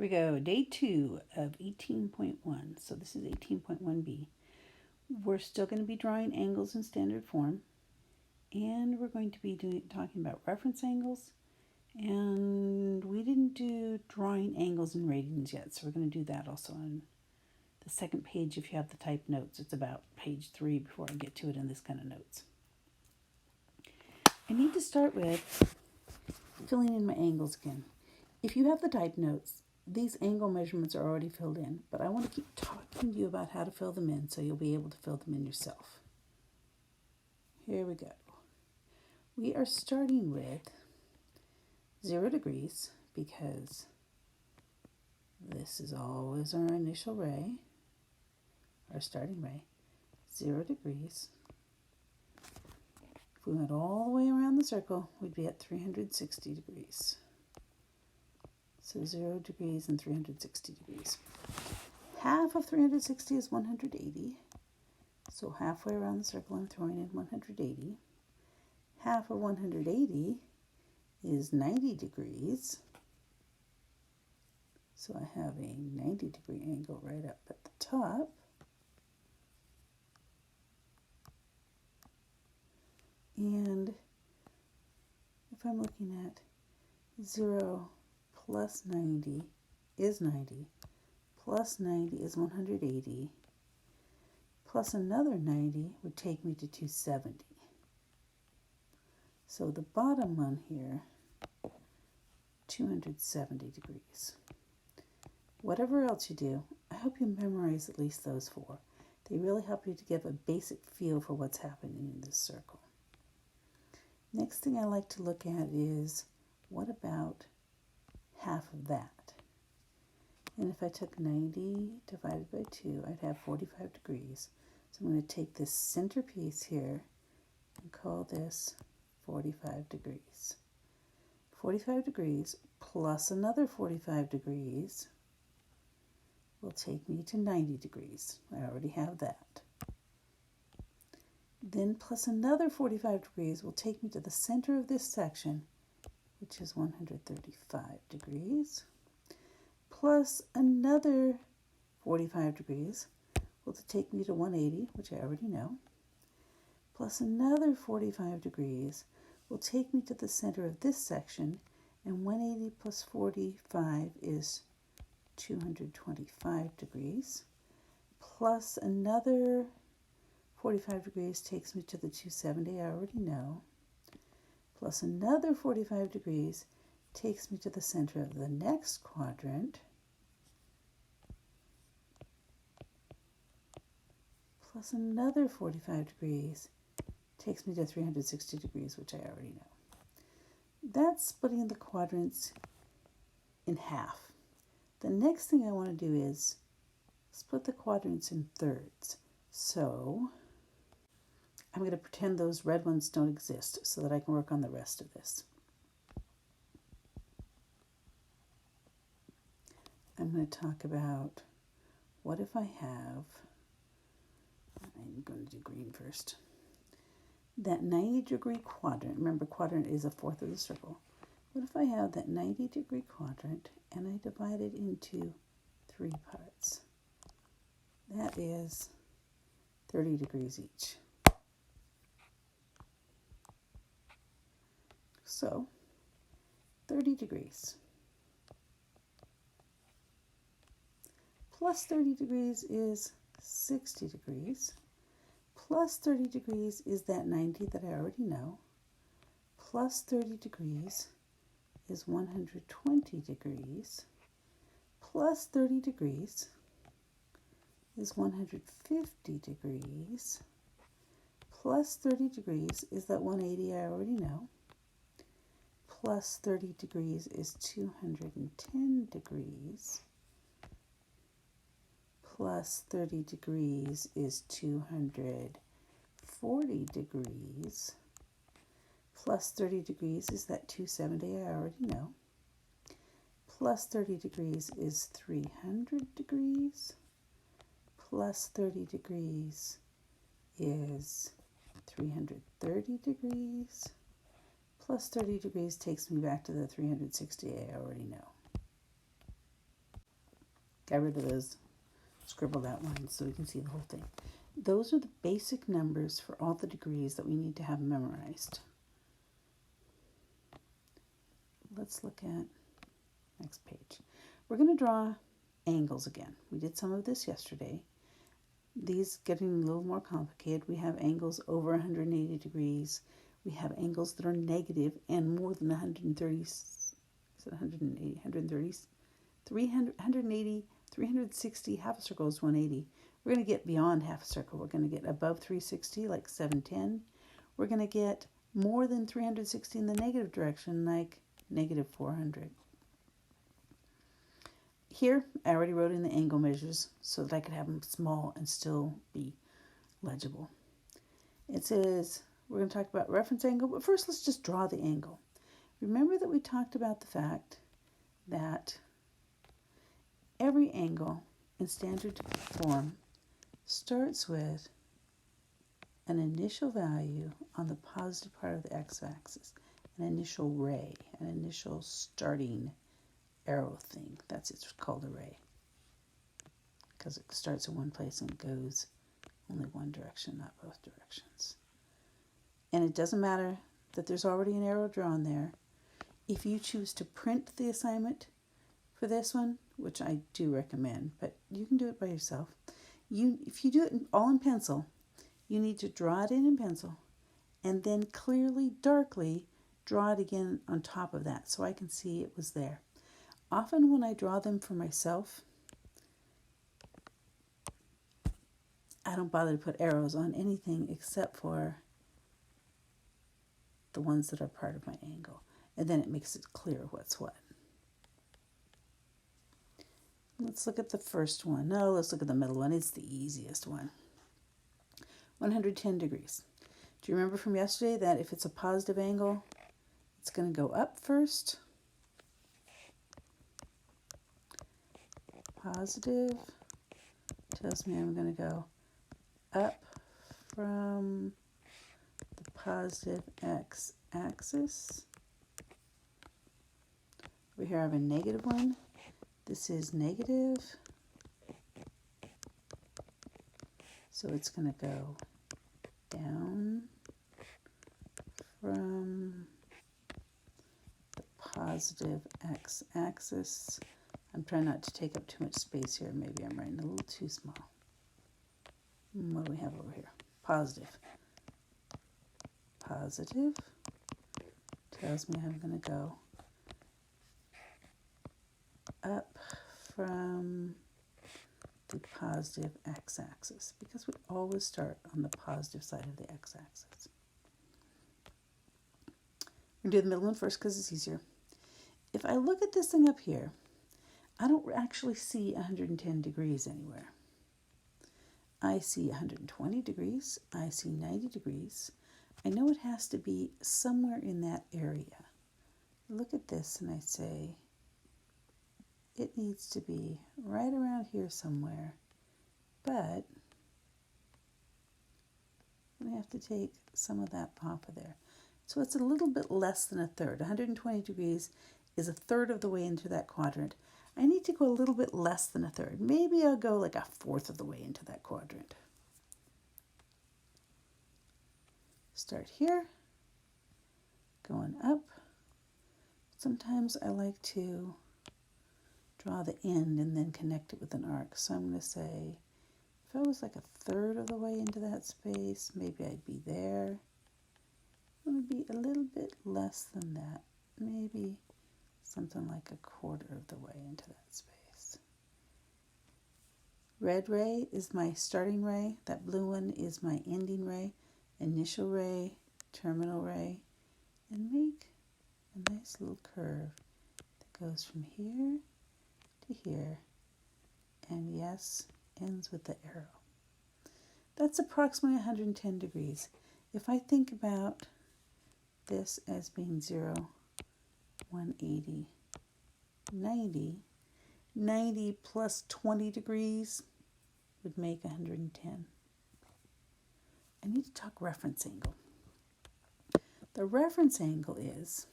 Here we go, day 2 of 18.1. So this is 18.1b. We're still going to be drawing angles in standard form, and we're going to be talking about reference angles, and we didn't do drawing angles in radians yet, so we're going to do that also on the second page if you have the typed notes. It's about page 3 before I get to it in this kind of notes. I need to start with filling in my angles again. If you have the typed notes, these angle measurements are already filled in, but I want to keep talking to you about how to fill them in so you'll be able to fill them in yourself. Here we go. We are starting with 0 degrees because this is always our initial ray, our starting ray. 0 degrees. If we went all the way around the circle, we'd be at 360 degrees. So 0 degrees and 360 degrees. Half of 360 is 180. So halfway around the circle, I'm throwing in 180. Half of 180 is 90 degrees. So I have a 90-degree angle right up at the top. And if I'm looking at 0 plus 90 is 90, plus 90 is 180, plus another 90 would take me to 270. So the bottom one here, 270 degrees. Whatever else you do, I hope you memorize at least those 4. They really help you to give a basic feel for what's happening in this circle. Next thing I like to look at is, what about half of that? And if I took 90 divided by 2, I'd have 45 degrees. So I'm going to take this center piece here and call this 45 degrees. 45 degrees plus another 45 degrees will take me to 90 degrees. I already have that. Then plus another 45 degrees will take me to the center of this section, which is 135 degrees, plus another 45 degrees will take me to 180, which I already know, plus another 45 degrees will take me to the center of this section, and 180 plus 45 is 225 degrees, plus another 45 degrees takes me to the 270 I already know, plus another 45 degrees takes me to the center of the next quadrant, plus another 45 degrees takes me to 360 degrees, which I already know. That's splitting the quadrants in half. The next thing I want to do is split the quadrants in thirds. So I'm going to pretend those red ones don't exist so that I can work on the rest of this. I'm going to talk about, what if I have, I'm going to do green first, that 90-degree quadrant. Remember, quadrant is 1/4 of the circle. What if I have that 90-degree quadrant and I divide it into 3 parts? That is 30 degrees each. So, 30 degrees plus 30 degrees is 60 degrees, plus 30 degrees is that 90 that I already know, plus 30 degrees is 120 degrees, plus 30 degrees is 150 degrees, plus 30 degrees is that 180 I already know, plus 30 degrees is 210 degrees, plus 30 degrees is 240 degrees, plus 30 degrees is that 270 I already know, plus 30 degrees is 300 degrees, plus 30 degrees is 330 degrees, plus 30 degrees takes me back to the 360 I already know. got rid of those scribbled out lines so we can see the whole thing. Those are the basic numbers for all the degrees that we need to have memorized. Let's look at next page. We're going to draw angles again. We did some of this yesterday. These getting a little more complicated. We have angles over 180 degrees. We have angles that are negative and more than 130. Is it 180? 130? 300, 180, 360. Half a circle is 180. We're going to get beyond half a circle. We're going to get above 360, like 710. We're going to get more than 360 in the negative direction, like negative 400. Here, I already wrote in the angle measures so that I could have them small and still be legible. It says we're going to talk about reference angle, but first let's just draw the angle. Remember that we talked about the fact that every angle in standard form starts with an initial value on the positive part of the x-axis, an initial ray, an initial starting arrow thing. That's it's called a ray because it starts in one place and goes only one direction, not both directions. And it doesn't matter that there's already an arrow drawn there. If you choose to print the assignment for this one, which I do recommend, but you can do it by yourself. If you do it all in pencil, you need to draw it in pencil and then clearly, darkly, draw it again on top of that so I can see it was there. Often when I draw them for myself, I don't bother to put arrows on anything except for the ones that are part of my angle. And then it makes it clear what's what. Let's look at the first one. No, let's look at the middle one. It's the easiest one. 110 degrees. Do you remember from yesterday that if it's a positive angle, it's going to go up first? Positive tells me I'm going to go up from the positive x-axis. Over here I have a negative one. This is negative. So it's going to go down from the positive x-axis. I'm trying not to take up too much space here. Maybe I'm writing a little too small. What do we have over here? Positive. Positive tells me I'm going to go up from the positive x-axis because we always start on the positive side of the x-axis. We're going to do the middle one first because it's easier. If I look at this thing up here, I don't actually see 110 degrees anywhere. I see 120 degrees. I see 90 degrees. I know it has to be somewhere in that area. I look at this and I say, it needs to be right around here somewhere, but I'm going to have to take some of that off of there. So it's a little bit less than a third. 120 degrees is a third of the way into that quadrant. I need to go a little bit less than a third. Maybe I'll go like a fourth of the way into that quadrant. Start here, going up. Sometimes I like to draw the end and then connect it with an arc. So I'm going to say, if I was like a third of the way into that space, maybe I'd be there. I'm going to be a little bit less than that. Maybe something like a quarter of the way into that space. Red ray is my starting ray. That blue one is my ending ray. Initial ray, terminal ray, and make a nice little curve that goes from here to here, and yes, ends with the arrow. That's approximately 110 degrees. If I think about this as being 0, 180, 90, 90 plus 20 degrees would make 110. I need to talk reference angle. The reference angle is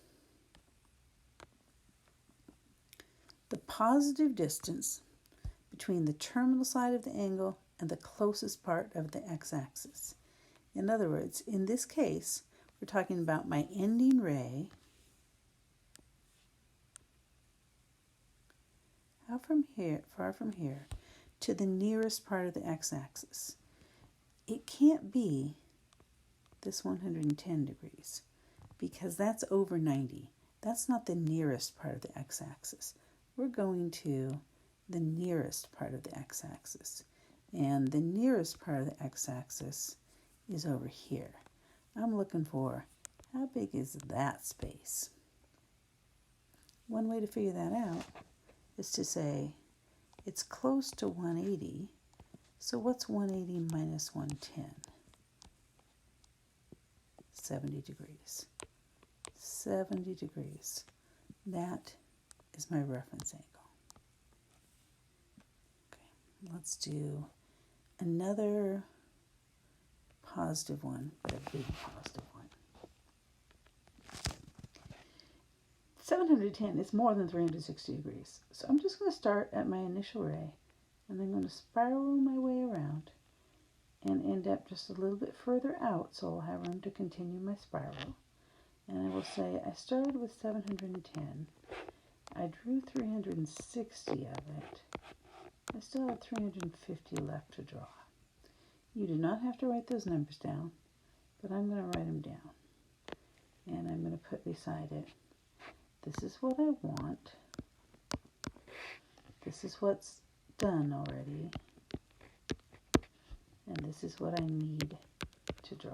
the positive distance between the terminal side of the angle and the closest part of the x-axis. In other words, in this case, we're talking about my ending ray. Far from here, to the nearest part of the x-axis. It can't be this 110 degrees because that's over 90. That's not the nearest part of the x-axis. We're going to the nearest part of the x-axis. And the nearest part of the x-axis is over here. I'm looking for how big is that space. One way to figure that out is to say it's close to 180. So what's 180 minus 110? 70 degrees. 70 degrees. That is my reference angle. Okay, let's do another positive one, but a big positive one. 710 is more than 360 degrees. So I'm just going to start at my initial ray, and I'm going to spiral my way around and end up just a little bit further out, so I'll have room to continue my spiral. And I will say I started with 710. I drew 360 of it. I still have 350 left to draw. You do not have to write those numbers down, but I'm going to write them down. And I'm going to put beside it, this is what I want. This is what's done already. And this is what I need to draw.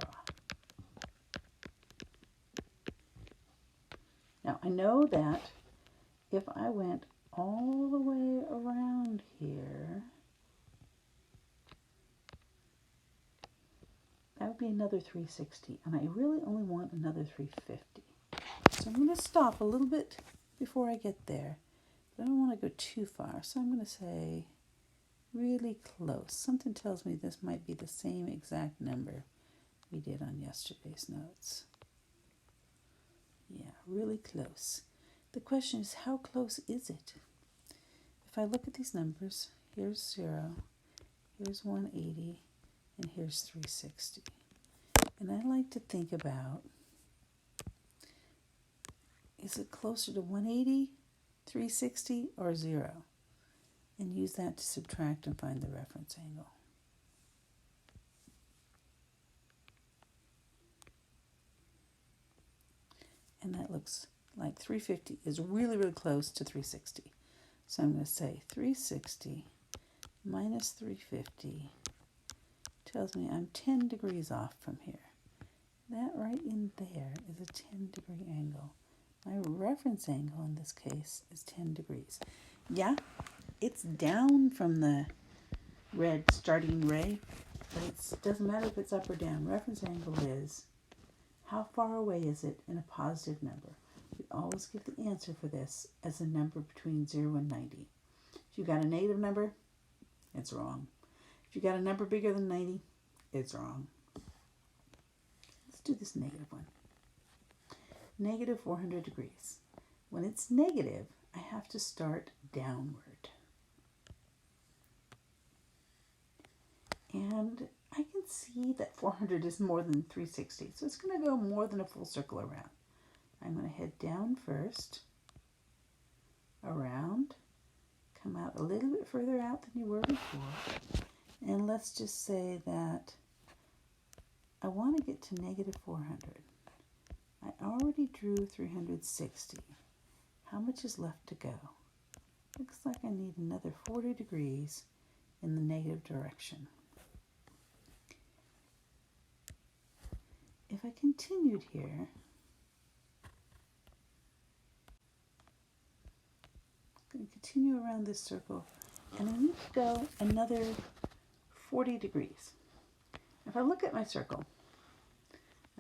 Now, I know that if I went all the way around here, that would be another 360, and I really only want another 350. So I'm going to stop a little bit before I get there, but I don't want to go too far, so I'm going to say really close. Something tells me this might be the same exact number we did on yesterday's notes. Yeah, really close. The question is, how close is it? If I look at these numbers, here's 0, here's 180, and here's 360. And I like to think about, is it closer to 180, 360, or 0? And use that to subtract and find the reference angle. And that looks like 350 is really, really close to 360. So I'm going to say 360 minus 350 tells me I'm 10 degrees off from here. That right in there is a 10-degree angle. My reference angle in this case is 10 degrees. Yeah, it's down from the red starting ray, but it doesn't matter if it's up or down. Reference angle is how far away is it in a positive number. We always give the answer for this as a number between 0 and 90. If you got a negative number, it's wrong. If you got a number bigger than 90, it's wrong. Let's do this negative one. Negative 400 degrees. When it's negative, I have to start downward. And I can see that 400 is more than 360, so it's going to go more than a full circle around. I'm going to head down first, around, come out a little bit further out than you were before, and let's just say that I want to get to negative 400. I already drew 360. How much is left to go? Looks like I need another 40 degrees in the negative direction. If I continued here, I'm going to continue around this circle, and I need to go another 40 degrees. If I look at my circle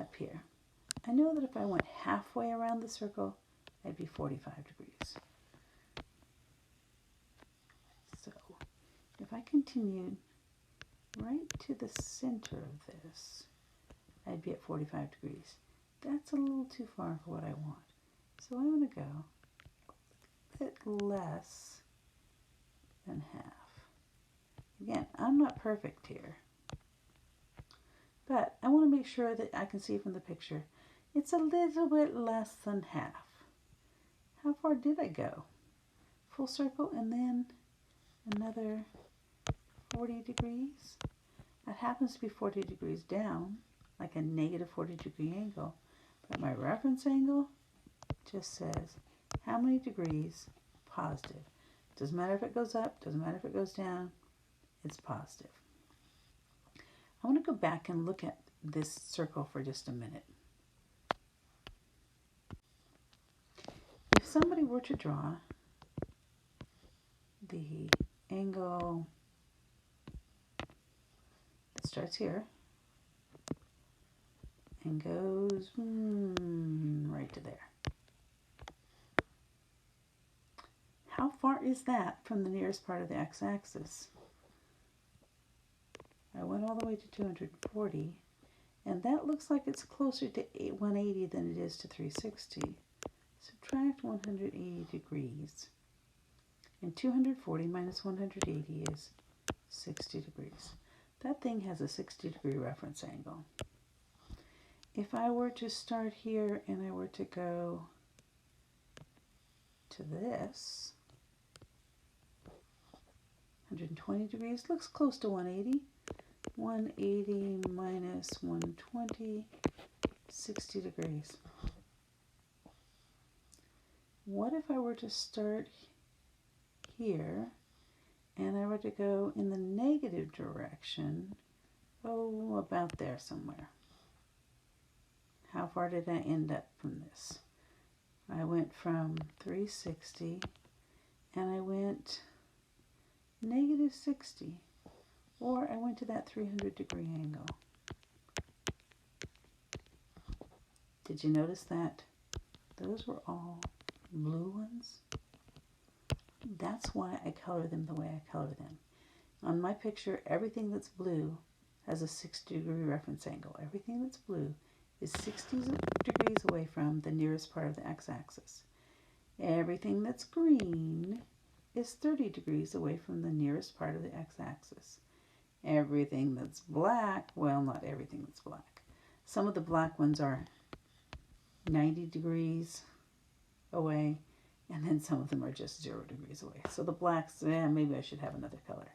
up here, I know that if I went halfway around the circle, I'd be 45 degrees. So if I continued right to the center of this, I'd be at 45 degrees. That's a little too far for what I want. So I'm going to go a bit less than half. Again, I'm not perfect here, but I want to make sure that I can see from the picture. It's a little bit less than half. How far did I go? Full circle and then another 40 degrees. That happens to be 40 degrees down, like a negative 40-degree angle. But my reference angle just says how many degrees positive. Doesn't matter if it goes up, doesn't matter if it goes down, it's positive. I want to go back and look at this circle for just a minute. If somebody were to draw the angle that starts here and goes right to there. How far is that from the nearest part of the x-axis? I went all the way to 240, and that looks like it's closer to 180 than it is to 360. Subtract 180 degrees, and 240 minus 180 is 60 degrees. That thing has a 60-degree reference angle. If I were to start here and I were to go to this, 120 degrees looks close to 180. 180 minus 120, 60 degrees. What if I were to start here and I were to go in the negative direction, about there somewhere? How far did I end up from this? I went from 360 and I went negative 60. Or I went to that 300-degree angle. Did you notice that those were all blue ones? That's why I color them the way I color them. On my picture, everything that's blue has a 60-degree reference angle. Everything that's blue is 60 degrees away from the nearest part of the x-axis. Everything that's green is 30 degrees away from the nearest part of the x-axis. Everything that's black, well, not everything that's black. Some of the black ones are 90 degrees away, and then some of them are just 0 degrees away. So the blacks, maybe I should have another color.